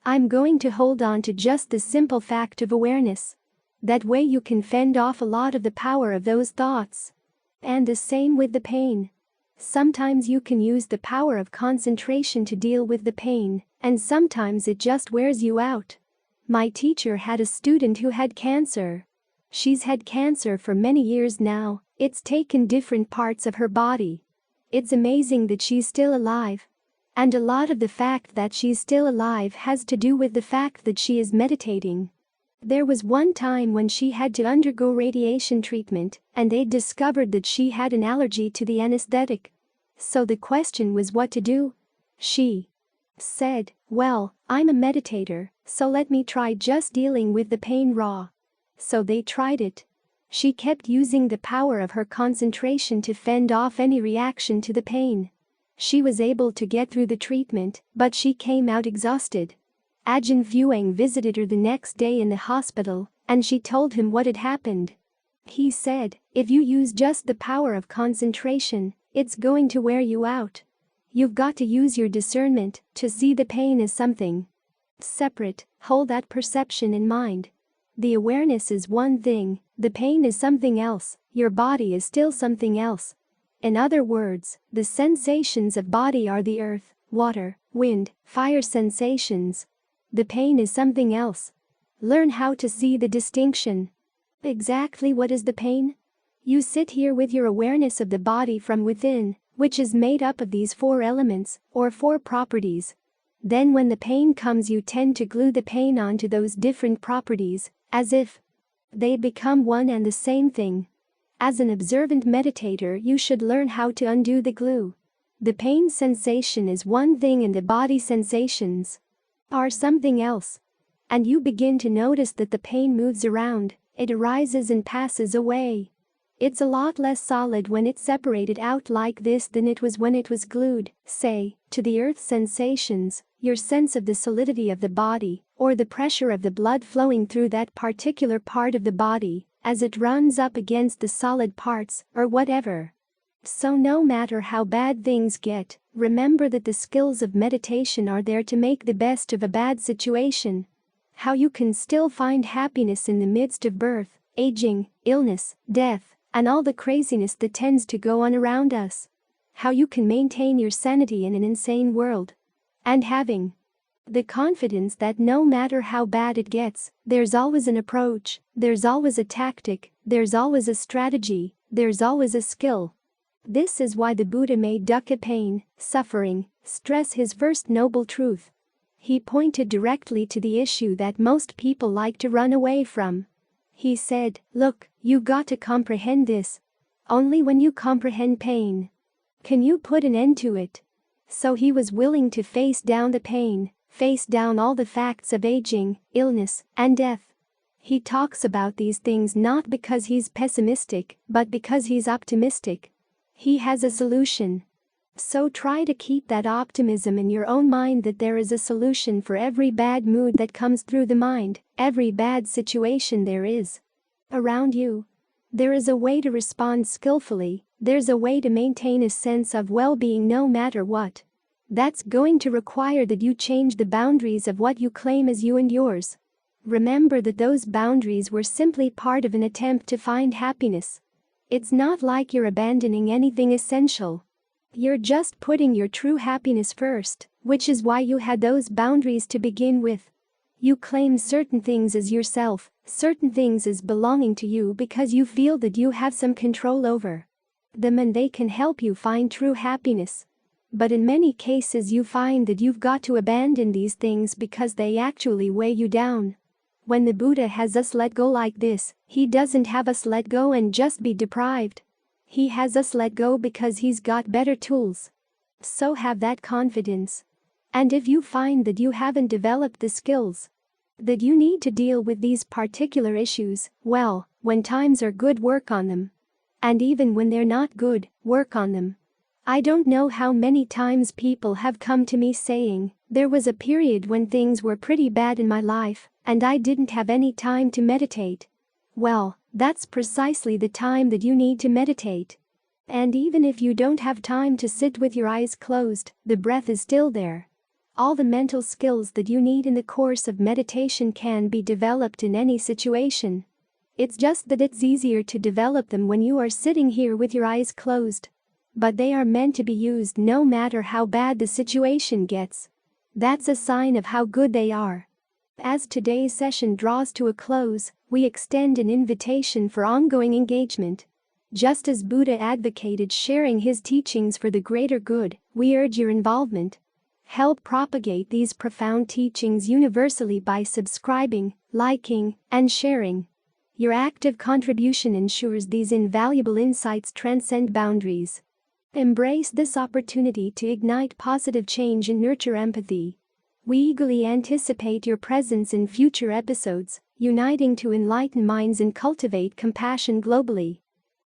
I'm going to hold on to just the simple fact of awareness. That way you can fend off a lot of the power of those thoughts. And the same with the pain. Sometimes you can use the power of concentration to deal with the pain, and sometimes it just wears you out. My teacher had a student who had cancer. She's had cancer for many years now. It's taken different parts of her body. It's amazing that she's still alive. And a lot of the fact that she's still alive has to do with the fact that she is meditating. There was one time when she had to undergo radiation treatment, and they discovered that she had an allergy to the anesthetic. So the question was what to do. She said, well, I'm a meditator, so let me try just dealing with the pain raw. So they tried it. She kept using the power of her concentration to fend off any reaction to the pain. She was able to get through the treatment, but she came out exhausted. Ajahn Fuang visited her the next day in the hospital, and she told him what had happened. He said, if you use just the power of concentration, it's going to wear you out. You've got to use your discernment to see the pain as something separate. Hold that perception in mind. The awareness is one thing, the pain is something else, your body is still something else. In other words, the sensations of body are the earth, water, wind, fire sensations. The pain is something else. Learn how to see the distinction. Exactly what is the pain? You sit here with your awareness of the body from within, which is made up of these 4 elements, or 4 properties. Then when the pain comes you tend to glue the pain onto those different properties, as if they become one and the same thing. As an observant meditator you should learn how to undo the glue. The pain sensation is one thing and the body sensations are something else. And you begin to notice that the pain moves around, it arises and passes away. It's a lot less solid when it's separated out like this than it was when it was glued, say, to the earth sensations, your sense of the solidity of the body, or the pressure of the blood flowing through that particular part of the body, as it runs up against the solid parts, or whatever. So no matter how bad things get, remember that the skills of meditation are there to make the best of a bad situation. How you can still find happiness in the midst of birth, aging, illness, death, and all the craziness that tends to go on around us. How you can maintain your sanity in an insane world. And having the confidence that no matter how bad it gets, there's always an approach, there's always a tactic, there's always a strategy, there's always a skill. This is why the Buddha made dukkha pain, suffering, stress his first noble truth. He pointed directly to the issue that most people like to run away from. He said, look, you got to comprehend this. Only when you comprehend pain can you put an end to it. So he was willing to face down the pain, face down all the facts of aging, illness, and death. He talks about these things not because he's pessimistic, but because he's optimistic. He has a solution. So try to keep that optimism in your own mind that there is a solution for every bad mood that comes through the mind, every bad situation there is around you. There is a way to respond skillfully, there's a way to maintain a sense of well-being no matter what. That's going to require that you change the boundaries of what you claim as you and yours. Remember that those boundaries were simply part of an attempt to find happiness. It's not like you're abandoning anything essential. You're just putting your true happiness first, which is why you had those boundaries to begin with. You claim certain things as yourself, certain things as belonging to you because you feel that you have some control over them and they can help you find true happiness. But in many cases you find that you've got to abandon these things because they actually weigh you down. When the Buddha has us let go like this, he doesn't have us let go and just be deprived. He has us let go because he's got better tools. So have that confidence. And if you find that you haven't developed the skills that you need to deal with these particular issues, well, when times are good, work on them. And even when they're not good, work on them. I don't know how many times people have come to me saying, there was a period when things were pretty bad in my life, and I didn't have any time to meditate. Well, that's precisely the time that you need to meditate. And even if you don't have time to sit with your eyes closed, the breath is still there. All the mental skills that you need in the course of meditation can be developed in any situation. It's just that it's easier to develop them when you are sitting here with your eyes closed. But they are meant to be used no matter how bad the situation gets. That's a sign of how good they are. As today's session draws to a close, we extend an invitation for ongoing engagement. Just as Buddha advocated sharing his teachings for the greater good, we urge your involvement. Help propagate these profound teachings universally by subscribing, liking, and sharing. Your active contribution ensures these invaluable insights transcend boundaries. Embrace this opportunity to ignite positive change and nurture empathy. We eagerly anticipate your presence in future episodes, uniting to enlighten minds and cultivate compassion globally.